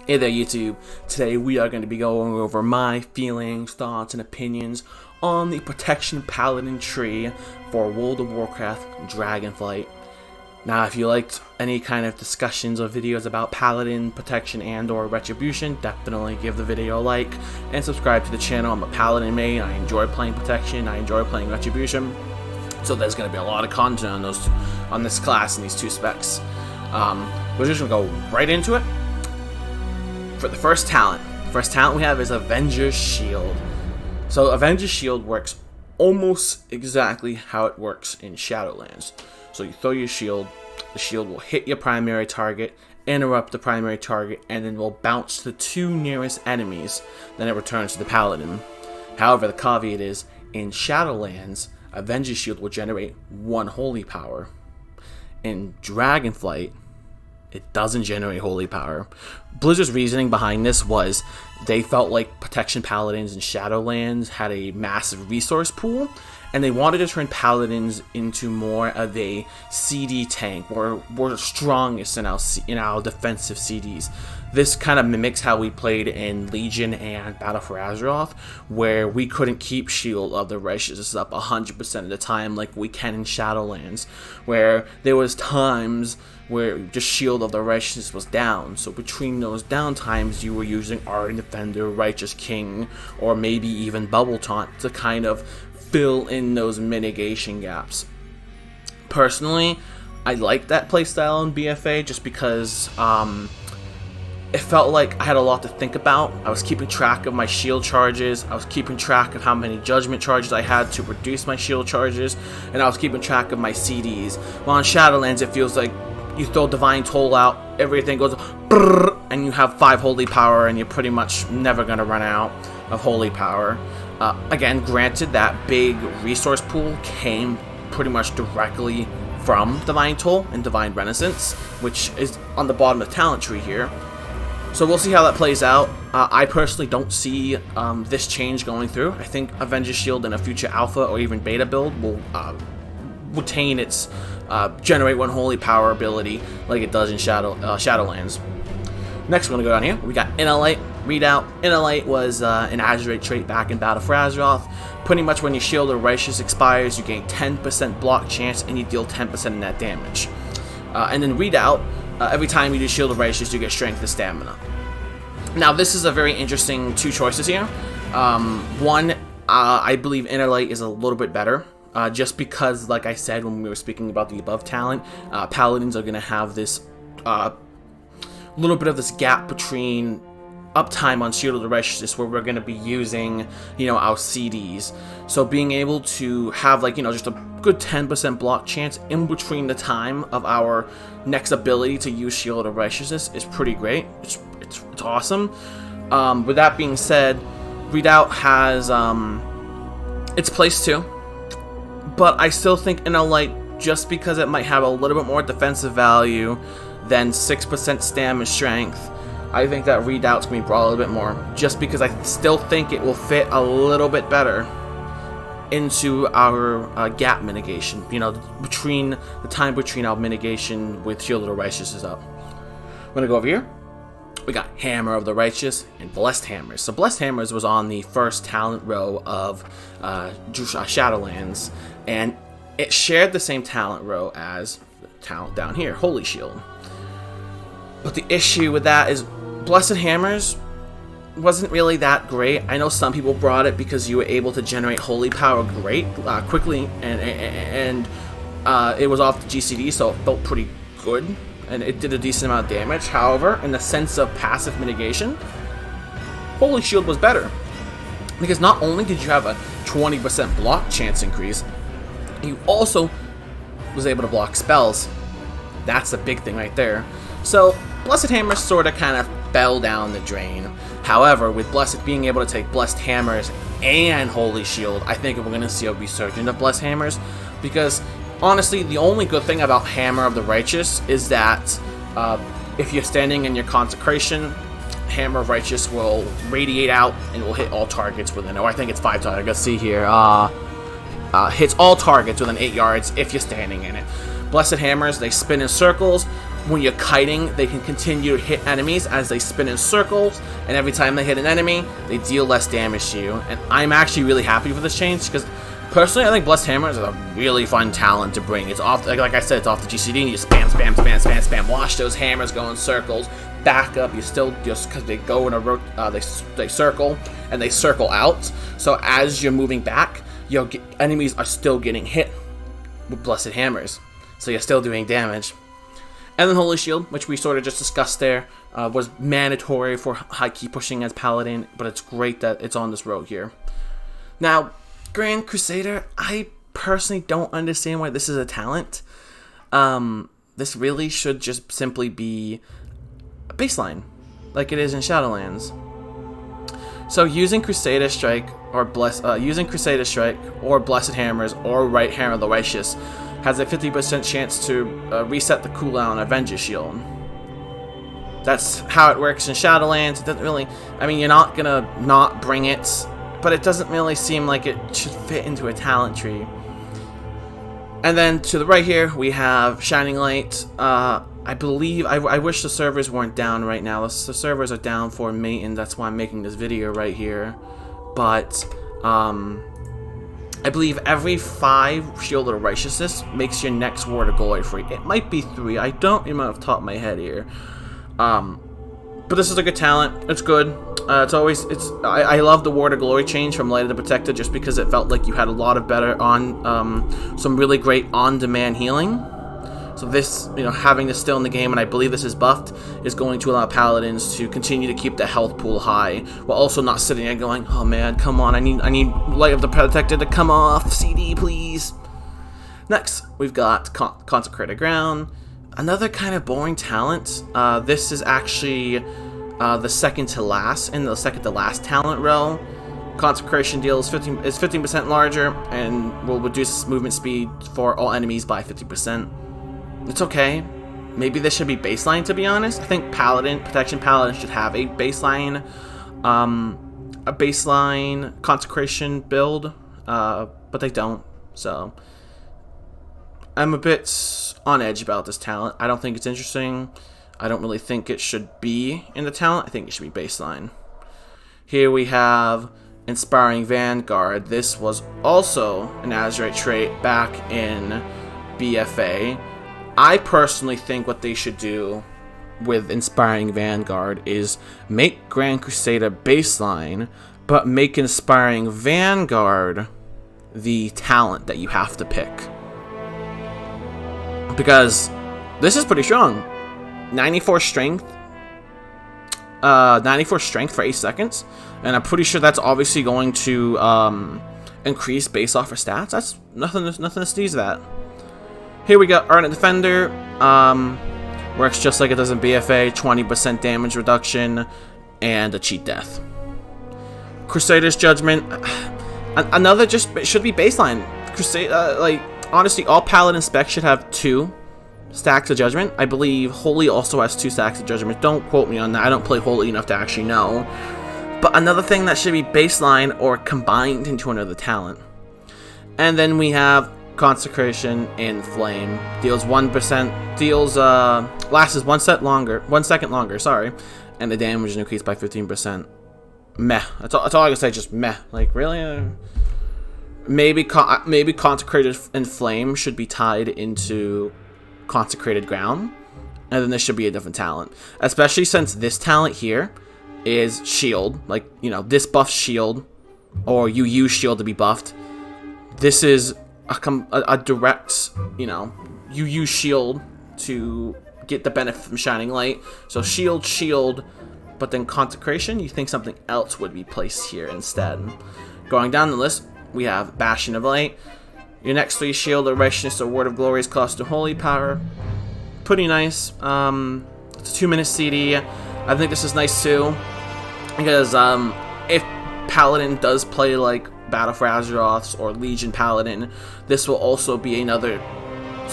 Hey there YouTube, today we are going to be going over my feelings, thoughts, and opinions on the Protection Paladin tree for World of Warcraft Dragonflight. Now if you liked any kind of discussions or videos about Paladin, Protection, and or Retribution, definitely give the video a like and subscribe to the channel. I'm a Paladin main, I enjoy playing Protection, I enjoy playing Retribution, so there's going to be a lot of content on this class and these two specs. We're just going to go right into it. For the first talent we have is Avengers Shield. So Avengers Shield works almost exactly how it works in Shadowlands. So you throw your shield, the shield will hit your primary target, interrupt the primary target, and then will bounce to the two nearest enemies, then it returns to the Paladin. However, the caveat is, in Shadowlands, Avengers Shield will generate 1 holy power. In Dragonflight, it doesn't generate holy power. Blizzard's reasoning behind this was they felt like Protection Paladins in Shadowlands had a massive resource pool, and they wanted to turn Paladins into more of a CD tank, or we're strongest in our defensive CDs. This kind of mimics how we played in Legion and Battle for Azeroth, where we couldn't keep Shield of the Righteous up 100% of the time like we can in Shadowlands, where there was times where just Shield of the Righteous was down. So between those down times, you were using Ardent Defender, Righteous King, or maybe even Bubble Taunt to kind of fill in those mitigation gaps. Personally, I like that playstyle in BFA just because it felt like I had a lot to think about. I was keeping track of my shield charges, I was keeping track of how many judgment charges I had to reduce my shield charges, and I was keeping track of my CDs. While in Shadowlands, it feels like you throw Divine Toll out, everything goes brrr, and you have 5 holy power, and you're pretty much never going to run out of holy power. Again, granted, that big resource pool came pretty much directly from Divine Toll and Divine Renaissance, which is on the bottom of the talent tree here. So we'll see how that plays out. I personally don't see this change going through. I think Avengers Shield in a future alpha or even beta build will retain its generate 1 holy power ability like it does in Shadowlands. Next, we're going to go down here. We got Inner Light readout. Inner Light was an Azurite trait back in Battle for Azeroth. Pretty much when your Shield of Righteous expires, you gain 10% block chance and you deal 10% net damage. And then readout, every time you do Shield of Righteous, you get Strength and Stamina. Now, this is a very interesting 2 choices here. One, I believe Inner Light is a little bit better. Just because, like I said when we were speaking about the above talent, Paladins are going to have this little bit of this gap between uptime on Shield of the Righteous, where we're going to be using, our CDs. So being able to have, just a good 10% block chance in between the time of our next ability to use Shield of Righteousness is pretty great. It's awesome. With that being said, Readout has its place too. But I still think Inner Light, just because it might have a little bit more defensive value than 6% stam and strength, I think that Readout's going to be brought a little bit more, just because I still think it will fit a little bit better into our gap mitigation, between the time between our mitigation with Shield of the Righteous is up. I'm going to go over here. We got Hammer of the Righteous and Blessed Hammers. So Blessed Hammers was on the first talent row of Shadowlands, and it shared the same talent row as the talent down here, Holy Shield. But the issue with that is Blessed Hammers wasn't really that great. I know some people brought it because you were able to generate holy power quickly, and it was off the GCD, so it felt pretty good, and it did a decent amount of damage. However, in the sense of passive mitigation, Holy Shield was better, because not only did you have a 20% block chance increase, you also was able to block spells. That's the big thing right there. So Blessed Hammer sort of kind of fell down the drain. However, with Blessed being able to take Blessed Hammers and Holy Shield, I think we're going to see a resurgence of Blessed Hammers, because honestly, the only good thing about Hammer of the Righteous is that if you're standing in your Consecration, Hammer of Righteous will radiate out and will hit all targets within, I think it's 5 targets. Let's see here. Hits all targets within 8 yards if you're standing in it. Blessed Hammers, they spin in circles. when you're kiting, they can continue to hit enemies as they spin in circles, and every time they hit an enemy, they deal less damage to you. And I'm actually really happy with this change, because personally, I think Blessed Hammer is a really fun talent to bring. It's off, like I said, it's off the GCD, and you spam, spam, spam, spam, spam. Watch those hammers go in circles. Back up, you still just because they go in a they circle and they circle out. So as you're moving back, your enemies are still getting hit with Blessed Hammers, so you're still doing damage. And then Holy Shield, which we sort of just discussed there, was mandatory for high key pushing as Paladin, but it's great that it's on this road here. Now, Grand Crusader, I personally don't understand why this is a talent. This really should just simply be a baseline, like it is in Shadowlands. So using Crusader Strike or Blessed Hammers or Right Hammer of the Righteous has a 50% chance to reset the cooldown on Avengers Shield. That's how it works in Shadowlands. It doesn't really, I mean, you're not gonna not bring it, but it doesn't really seem like it should fit into a talent tree. And then to the right here, we have Shining Light. I believe, I wish the servers weren't down right now. The servers are down for maintenance, that's why I'm making this video right here. But, I believe every 5 Shield of Righteousness makes your next Word of Glory free. It might be 3, I don't remember off the top of my head here. But this is a good talent, it's good. I love the Ward of Glory change from Light of the Protector just because it felt like you had a lot of better some really great on-demand healing. So this, having this still in the game, and I believe this is buffed, is going to allow Paladins to continue to keep the health pool high, while also not sitting there going, oh man, come on, I need Light of the Protector to come off, CD please. Next, we've got Consecrated Ground, another kind of boring talent. This is actually the second to last in the second to last talent row. Consecration deals is 15% larger and will reduce movement speed for all enemies by 50%. It's okay. Maybe this should be baseline, to be honest. I think Protection Paladin should have a baseline Consecration build, but they don't. So I'm a bit on edge about this talent. I don't think it's interesting. I don't really think it should be in the talent. I think it should be baseline. Here we have Inspiring Vanguard. This was also an Azurite trait back in BFA. I personally think what they should do with Inspiring Vanguard is make Grand Crusader baseline, but make Inspiring Vanguard the talent that you have to pick. Because this is pretty strong. 94 strength. 94 strength for 8 seconds. And I'm pretty sure that's obviously going to increase base offer stats. That's nothing to sneeze at. Here we got Ardent Defender. Works just like it does in BFA. 20% damage reduction. And a cheat death. Crusader's Judgment. Another it should be baseline. Honestly, all Paladin specs should have 2 stacks of Judgment. I believe Holy also has 2 stacks of Judgment. Don't quote me on that. I don't play Holy enough to actually know. But another thing that should be baseline or combined into another talent. And then we have Consecration in Flame. Deals 1%. Lasts 1 second longer. Sorry, and the damage is increased by 15%. Meh. That's all I can say. Just meh. Like really. Maybe Consecrated in Flame should be tied into Consecrated Ground, and then this should be a different talent. Especially since this talent here is Shield. Like, this buffs Shield, or you use Shield to be buffed. This is a direct, you use Shield to get the benefit from Shining Light. So Shield, but then Consecration, you think something else would be placed here instead. Going down the list, we have Bastion of Light. Your next 3 Shield of Righteousness or Word of Glory cost to Holy Power. Pretty nice. It's a 2-minute CD. I think this is nice too, because if Paladin does play like Battle for Azeroth or Legion Paladin, this will also be another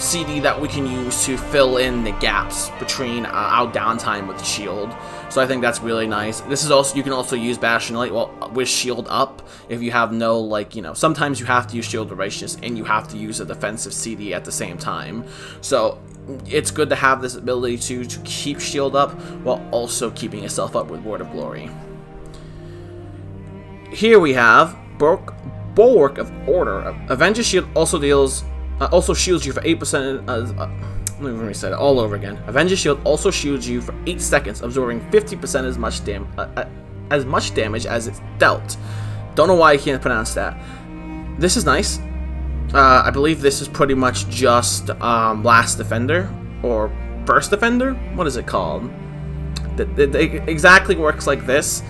CD that we can use to fill in the gaps between our downtime with Shield. So I think that's really nice. This is also, you can also use Bastion of Light with Shield up if you have no, like, you know, sometimes you have to use Shield of Righteousness and you have to use a defensive CD at the same time. So it's good to have this ability to keep Shield up while also keeping yourself up with Word of Glory. Here we have Bulwark of Order. Avengers Shield also shields you for 8%. Let me reset it all over again. Avengers Shield also shields you for 8 seconds, absorbing 50% as much damage as it's dealt. Don't know why I can't pronounce that. This is nice. I believe this is pretty much just Last Defender or First Defender. What is it called? It exactly works like this.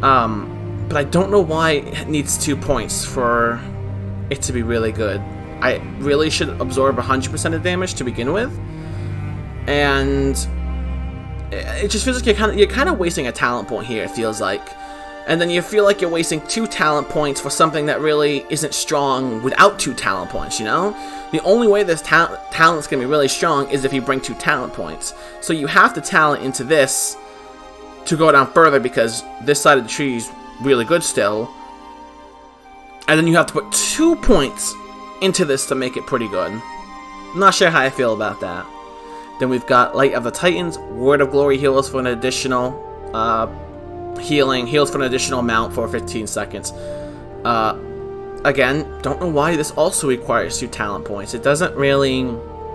But I don't know why it needs 2 points for it to be really good. I really should absorb 100% of damage to begin with, and it just feels like you're kind of wasting a talent point here. It feels like, and then you feel like you're wasting 2 talent points for something that really isn't strong without 2 talent points. You know, the only way this talent's gonna be really strong is if you bring 2 talent points. So you have to talent into this to go down further because this side of the tree is really good still, and then you have to put 2 points into this to make it pretty good. I'm not sure how I feel about that. Then we've got Light of the Titans. Word of Glory heals for an additional heals for an additional amount for 15 seconds. Again, don't know why this also requires 2 talent points. It doesn't really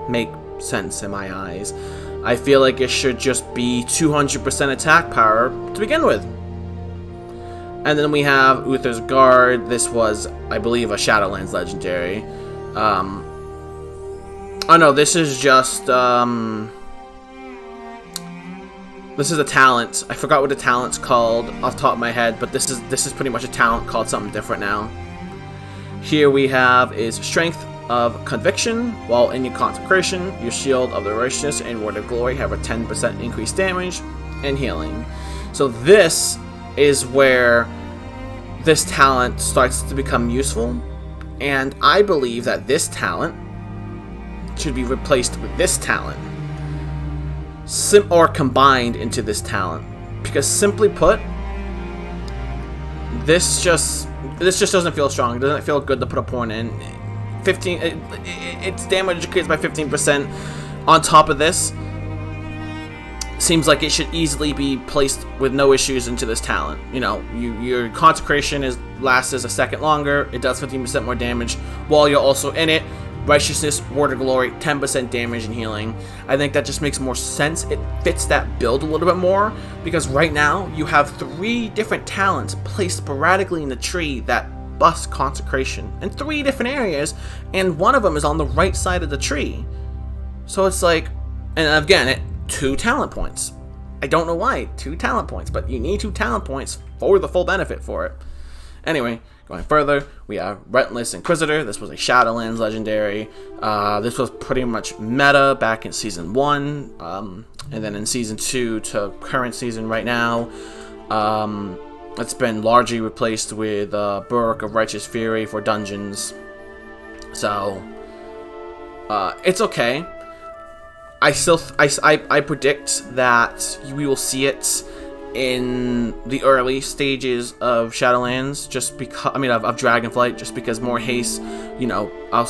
make sense in my eyes. I feel like it should just be 200% attack power to begin with. And then we have Uther's Guard. This was, I believe, a Shadowlands legendary. Oh no, this is just, this is a talent. I forgot what the talent's called off the top of my head, but this is pretty much a talent called something different now. Here we have is Strength of Conviction. While in your Consecration, your Shield of the Righteousness and Word of Glory have a 10% increased damage and healing. So this is where this talent starts to become useful, and I believe that this talent should be replaced with this talent, or combined into this talent, because simply put, this just doesn't feel strong. It doesn't feel good to put a point in. Its damage decreased by 15%. On top of this, seems like it should easily be placed with no issues into this talent. You know, your Consecration lasts a second longer. It does 15% more damage while you're also in it. Righteousness, Word of Glory, 10% damage and healing. I think that just makes more sense. It fits that build a little bit more, because right now you have 3 different talents placed sporadically in the tree that bust Consecration in 3 different areas, and one of them is on the right side of the tree. So it's like, and again, 2 talent points. I don't know why 2 talent points, but you need 2 talent points for the full benefit for it. Anyway, going further, we have Rentless Inquisitor. This was a Shadowlands legendary. This was pretty much meta back in Season 1, and then in Season 2 to current season right now. It's been largely replaced with Bulwark of Righteous Fury for dungeons. So, it's okay. I predict that we will see it in the early stages of Shadowlands, just because, I mean, of Dragonflight, just because more haste, you know, our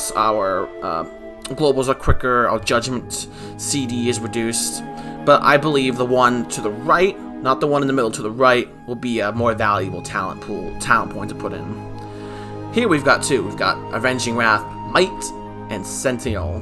globals are quicker, our judgment CD is reduced, but I believe the one to the right, not the one in the middle, to the right, will be a more valuable talent point to put in. Here we've got 2. We've got Avenging Wrath, Might, and Sentinel.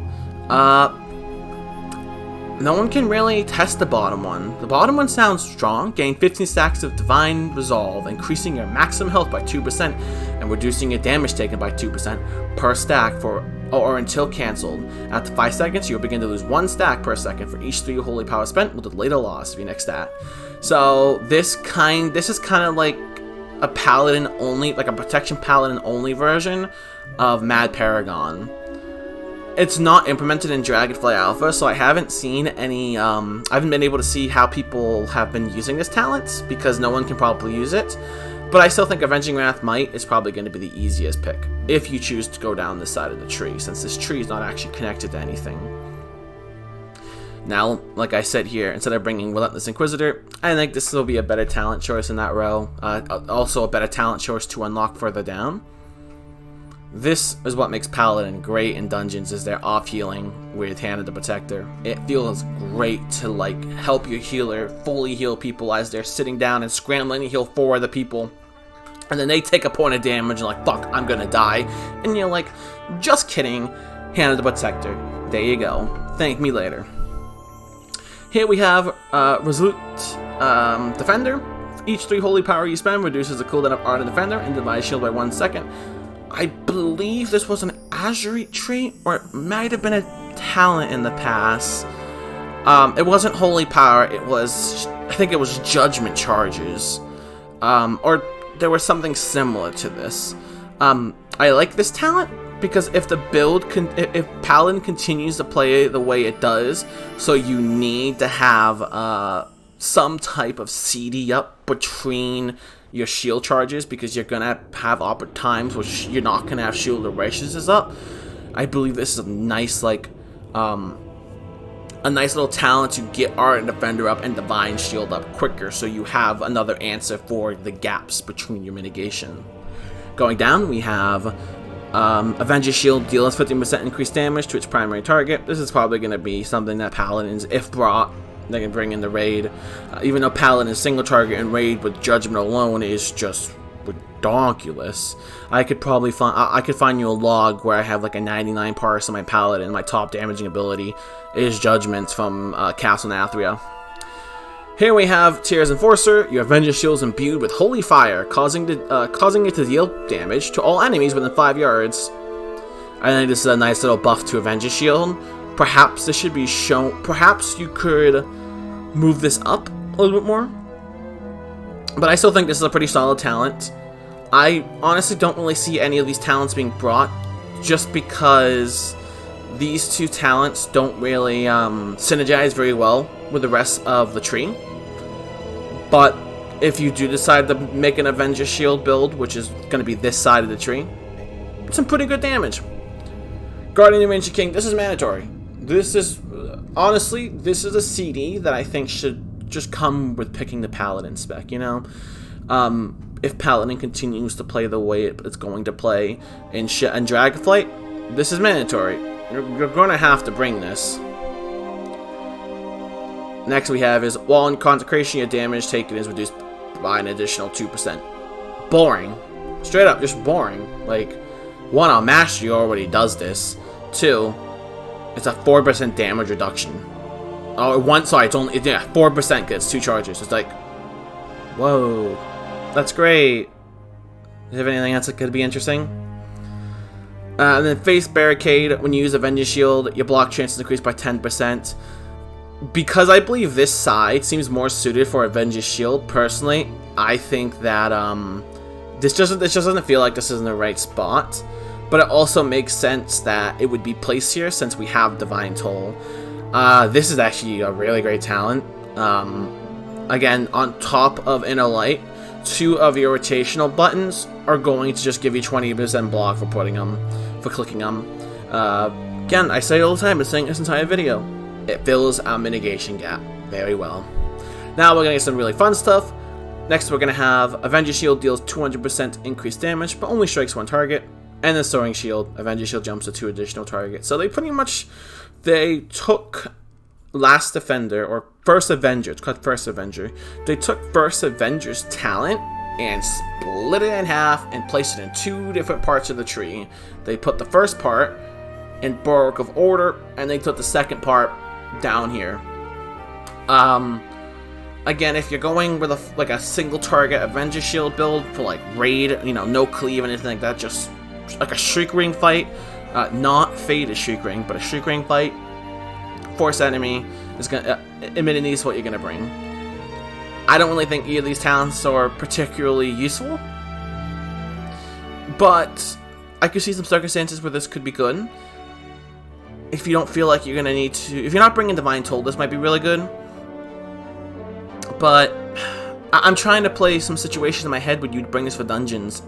No one can really test the bottom one. The bottom one sounds strong. Gain 15 stacks of Divine Resolve, increasing your maximum health by 2% and reducing your damage taken by 2% per stack or until cancelled. After 5 seconds, you'll begin to lose 1 stack per second for each 3 holy power spent, with the later loss of your next stat. So this is kind of like a Paladin only, like a protection Paladin only version of Mad Paragon. It's not implemented in Dragonflight Alpha, so I haven't seen any, I haven't been able to see how people have been using this talent, because no one can probably use it. But I still think Avenging Wrath Might is probably going to be the easiest pick, if you choose to go down this side of the tree, since this tree is not actually connected to anything. Now, like I said here, instead of bringing Rentless Inquisitor, I think this will be a better talent choice in that row. Also a better talent choice to unlock further down. This is what makes Paladin great in dungeons, is their off healing with Hand of the Protector. It feels great to like help your healer fully heal people as they're sitting down and scrambling to heal 4 other people. And then they take a point of damage and like, fuck, I'm gonna die. And you're like, just kidding, Hand of the Protector. There you go. Thank me later. Here we have Resolute Defender. Each 3 holy power you spend reduces the cooldown of Ardent Defender and Divine Shield by 1 second. I believe this was an Azurite trait, or it might have been a talent in the past. It wasn't holy power, it was, I think it was judgment charges. Or there was something similar to this. I like this talent because if the build, if Paladin continues to play the way it does, so you need to have some type of CD up between your shield charges, because you're gonna have times which you're not gonna have shield durations up. I believe this is a nice like a nice little talent to get Ardent Defender up and Divine Shield up quicker, so you have another answer for the gaps between your mitigation. Going down, we have Avengers Shield deals 15% increased damage to its primary target. This is probably going to be something that Paladins, if brought, they can bring in the raid. Even though Paladin is single target and raid with Judgment alone is just ridiculous. I could probably find you a log where I have like a 99 parse on my Paladin. My top damaging ability is Judgments from Castle Nathria. Here we have Tyr's Enforcer. Your Avengers Shield is imbued with Holy Fire, causing it to deal damage to all enemies within 5 yards. I think this is a nice little buff to Avengers Shield. Perhaps this should be shown. Perhaps you could move this up a little bit more. But I still think this is a pretty solid talent. I honestly don't really see any of these talents being brought, just because these 2 talents don't really synergize very well with the rest of the tree. But if you do decide to make an Avengers Shield build, which is going to be this side of the tree, some pretty good damage. Guardian of Ancient King, this is mandatory. This is, honestly, this is a CD that I think should just come with picking the Paladin spec, you know? If Paladin continues to play the way it's going to play in Dragonflight, this is mandatory. You're going to have to bring this. Next we have is, while in Consecration, your damage taken is reduced by an additional 2%. Boring. Straight up, just boring. Like, 1, on Mastery already does this. 2, it's a 4% damage reduction. Oh, 1, sorry, it's only, yeah, 4% gets 2 charges. It's like, whoa, that's great. Do you have anything else that could be interesting? And then Face Barricade, when you use Avengers Shield, your block chances increase by 10%. Because I believe this side seems more suited for Avengers Shield, personally, I think that this just doesn't feel like this is in the right spot. But it also makes sense that it would be placed here since we have Divine Toll. This is actually a really great talent. Again, on top of Inner Light, 2 of your rotational buttons are going to just give you 20% block for clicking them. Again, I say it all the time, I've been saying this entire video. It fills our mitigation gap very well. Now we're going to get some really fun stuff. Next we're going to have Avengers Shield deals 200% increased damage, but only strikes 1 target. And then Soaring Shield, Avengers Shield jumps to 2 additional targets. So they pretty much, they took Last Defender, or First Avenger, it's called First Avenger. They took First Avenger's talent and split it in half and placed it in 2 different parts of the tree. They put the first part in Bulwark of Order, and they took the second part down here. Again, if you're going with a single target Avengers Shield build for like raid, you know, no cleave and anything like that, just like a Shriek Ring fight, not Faded Shriek Ring, but a Shriek Ring fight, force enemy is gonna admittedly is what you're gonna bring. I don't really think either of these talents are particularly useful, but I could see some circumstances where this could be good. if you don't feel like you're gonna need to, if you're not bringing Divine Toll, this might be really good. But I'm trying to play some situations in my head where you'd bring this for dungeons.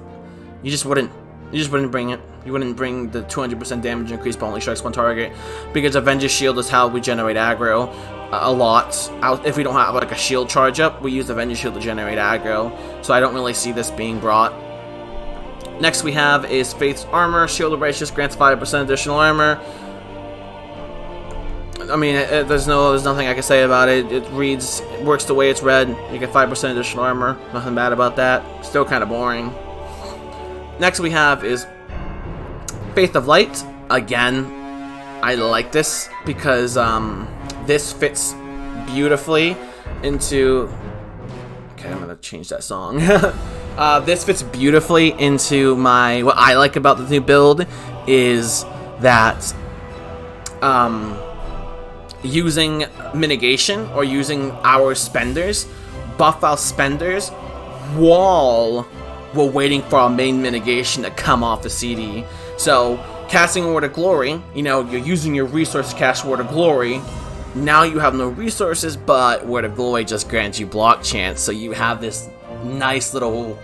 You just wouldn't. You just wouldn't bring it. You wouldn't bring the 200% damage increase but only strikes one target, because Avengers Shield is how we generate aggro a lot. If we don't have like a shield charge up, we use Avengers Shield to generate aggro, so I don't really see this being brought. Next we have is Faith's Armor. Shield of Righteous grants 5% additional armor. I mean, there's nothing I can say about it. It works the way it's read. You get 5% additional armor. Nothing bad about that. Still kind of boring. Next we have is Faith of Light. Again, I like this because this fits beautifully into... Okay, I'm gonna change that song. This fits beautifully into my... What I like about the new build is that using mitigation or using our spenders, buff our spenders while we're waiting for our main mitigation to come off the CD. So, casting Word of Glory, you know, you're using your resources to cast Word of Glory. Now you have no resources, but Word of Glory just grants you block chance. So you have this nice little,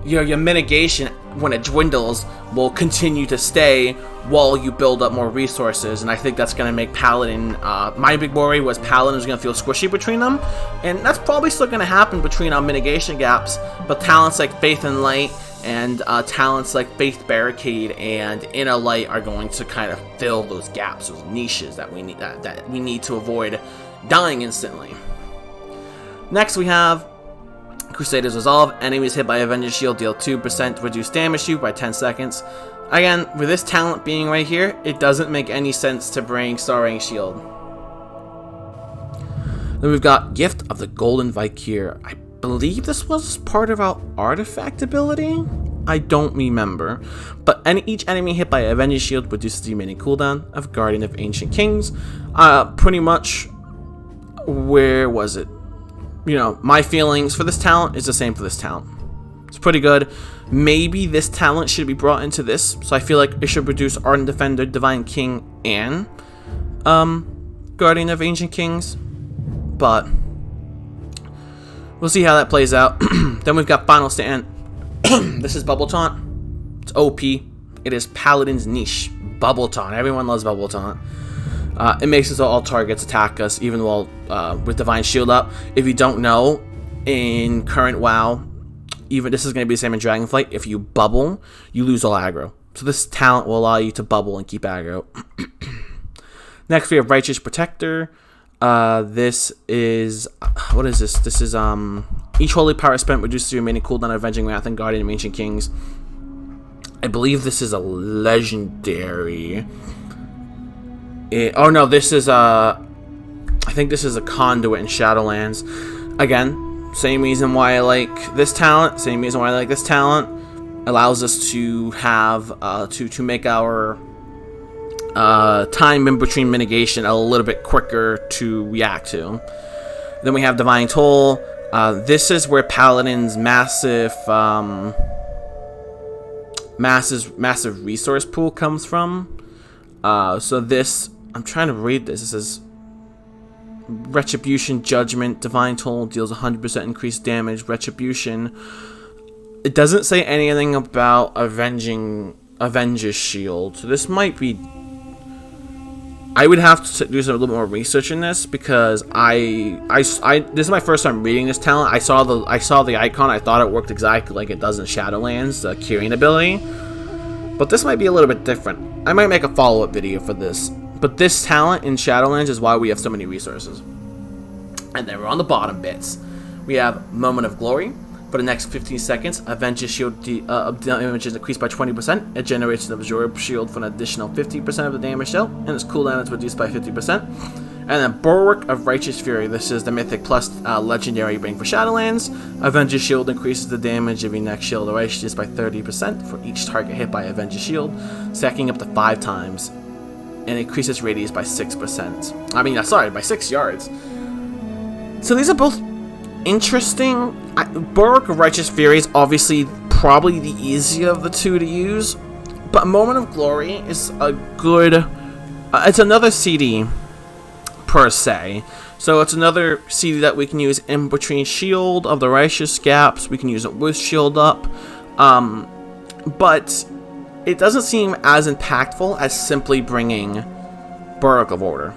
your mitigation, when it dwindles, will continue to stay while you build up more resources, and I think that's going to make Paladin, my big worry was Paladin is going to feel squishy between them, and that's probably still going to happen between our mitigation gaps, but talents like Faith and Light and talents like Faith Barricade and Inner Light are going to kind of fill those gaps, those niches that we need, that we need to avoid dying instantly. Next we have Crusaders Resolve. Enemies hit by Avengers Shield deal 2% reduced damage to you by 10 seconds. Again, with this talent being right here, it doesn't make any sense to bring Starring Shield. Then we've got Gift of the Golden Vikier. I believe this was part of our artifact ability? I don't remember. But each enemy hit by Avengers Shield reduces the remaining cooldown of Guardian of Ancient Kings. Pretty much, where was it? You know, my feelings for this talent is the same for this talent. It's pretty good. Maybe this talent should be brought into this, so I feel like it should reduce Ardent Defender, Divine King, and Guardian of Ancient Kings. But we'll see how that plays out. Then we've got Final Stand. This is Bubble Taunt. It's OP. It is Paladin's niche. Bubble Taunt. Everyone loves Bubble Taunt. It makes it so all targets attack us, even while with Divine Shield up. If you don't know, in current WoW, even this is going to be the same in Dragonflight. If you bubble, you lose all aggro. So this talent will allow you to bubble and keep aggro. Next, we have Righteous Protector. This is what is this? This is each holy power spent reduces the remaining cooldown of Avenging Wrath and Guardian of Ancient Kings. I believe this is a legendary. Oh no, this is I think this is a conduit in Shadowlands. Again, same reason why I like this talent. Same reason why I like this talent. Allows us to have to make our time in between mitigation a little bit quicker to react to. Then we have Divine Toll. This is where Paladin's massive resource pool comes from. So this, I'm trying to read this. This is Retribution, Judgment, Divine Toll deals 100% increased damage. Retribution. It doesn't say anything about Avengers Shield. So this might be. I would have to do some a little bit more research in this because this is my first time reading this talent. I saw the icon. I thought it worked exactly like it does in Shadowlands, the curing ability. But this might be a little bit different. I might make a follow-up video for this. But this talent in Shadowlands is why we have so many resources. And then we're on the bottom bits. We have Moment of Glory. For the next 15 seconds, Avengers Shield damage is increased by 20%. It generates an Absorb Shield for an additional 50% of the damage dealt, and its cooldown is reduced by 50%. And then Bulwark of Righteous Fury. This is the Mythic Plus legendary bring for Shadowlands. Avengers Shield increases the damage of your next Shield of Righteousness by 30% for each target hit by Avengers Shield, stacking up to 5 times, and increases radius by 6%. I mean, sorry, by 6 yards. So these are both interesting. Bulwark of Righteous Fury is obviously probably the easier of the two to use. But Moment of Glory is a good... it's another CD, per se. So it's another CD that we can use in between Shield of the Righteous gaps. We can use it with Shield up. But it doesn't seem as impactful as simply bringing Burg of Order.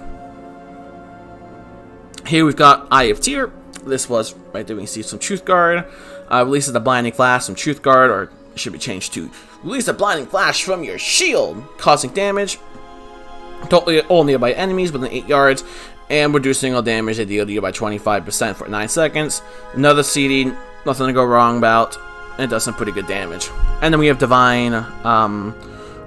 Here we've got Eye of Tyr. This was right there. We can see some Truth Guard. Releases the Blinding Flash from Truth Guard, or it should be changed to release a Blinding Flash from your shield, causing damage totally all nearby enemies within 8 yards, and reducing all damage they deal to you by 25% for 9 seconds. Another CD, nothing to go wrong about. It does some pretty good damage. And then we have Divine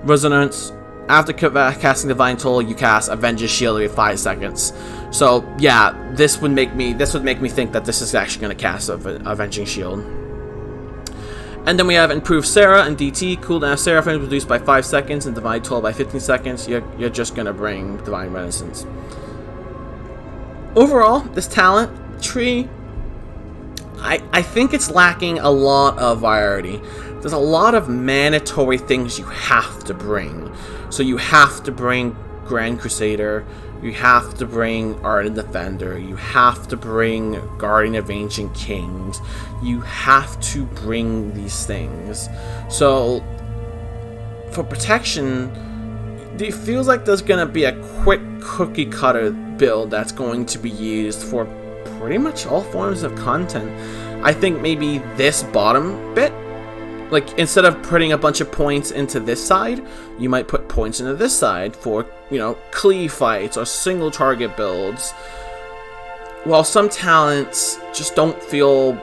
Resonance. After casting Divine Toll, you cast Avengers Shield every 5 seconds. So yeah, this would make me think that this is actually going to cast Avenging Shield. And then we have Improved Sarah and DT. Cooldown of Sarah frames reduced by 5 seconds and Divine Toll by 15 seconds. You're just going to bring Divine Renaissance. Overall, this talent tree, I think it's lacking a lot of variety. There's a lot of mandatory things you have to bring. So you have to bring Grand Crusader, you have to bring Ardent Defender, you have to bring Guardian of Ancient Kings, you have to bring these things. So for protection, it feels like there's going to be a quick cookie cutter build that's going to be used for pretty much all forms of content. I think maybe this bottom bit, like instead of putting a bunch of points into this side, you might put points into this side for, you know, cleave fights or single target builds. While some talents just don't feel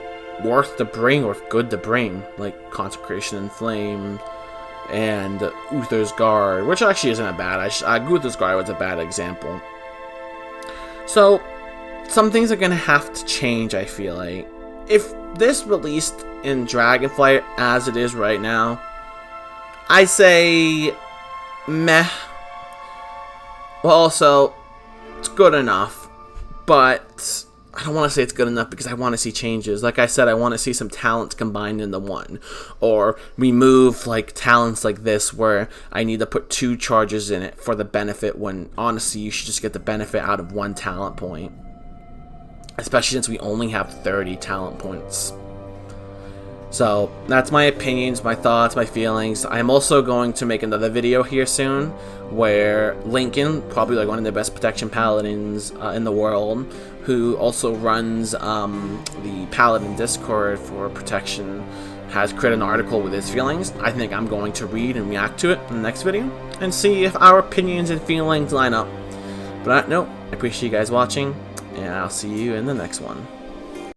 worth to bring or good to bring, like Consecration and Flame and Uther's Guard, which actually isn't a bad. Uther's Guard was a bad example. So some things are gonna have to change, I feel like. If this released in Dragonflight as it is right now, I say meh. Well, also, it's good enough, but I don't want to say it's good enough because I want to see changes. Like I said, I want to see some talents combined into one, or remove like talents like this where I need to put 2 charges in it for the benefit, when honestly you should just get the benefit out of 1 talent point. Especially since we only have 30 talent points. So that's my opinions, my thoughts, my feelings. I'm also going to make another video here soon where Lincoln, probably like one of the best protection paladins in the world, who also runs the Paladin Discord for protection, has created an article with his feelings. I think I'm going to read and react to it in the next video and see if our opinions and feelings line up. But on that note, I appreciate you guys watching, and I'll see you in the next one.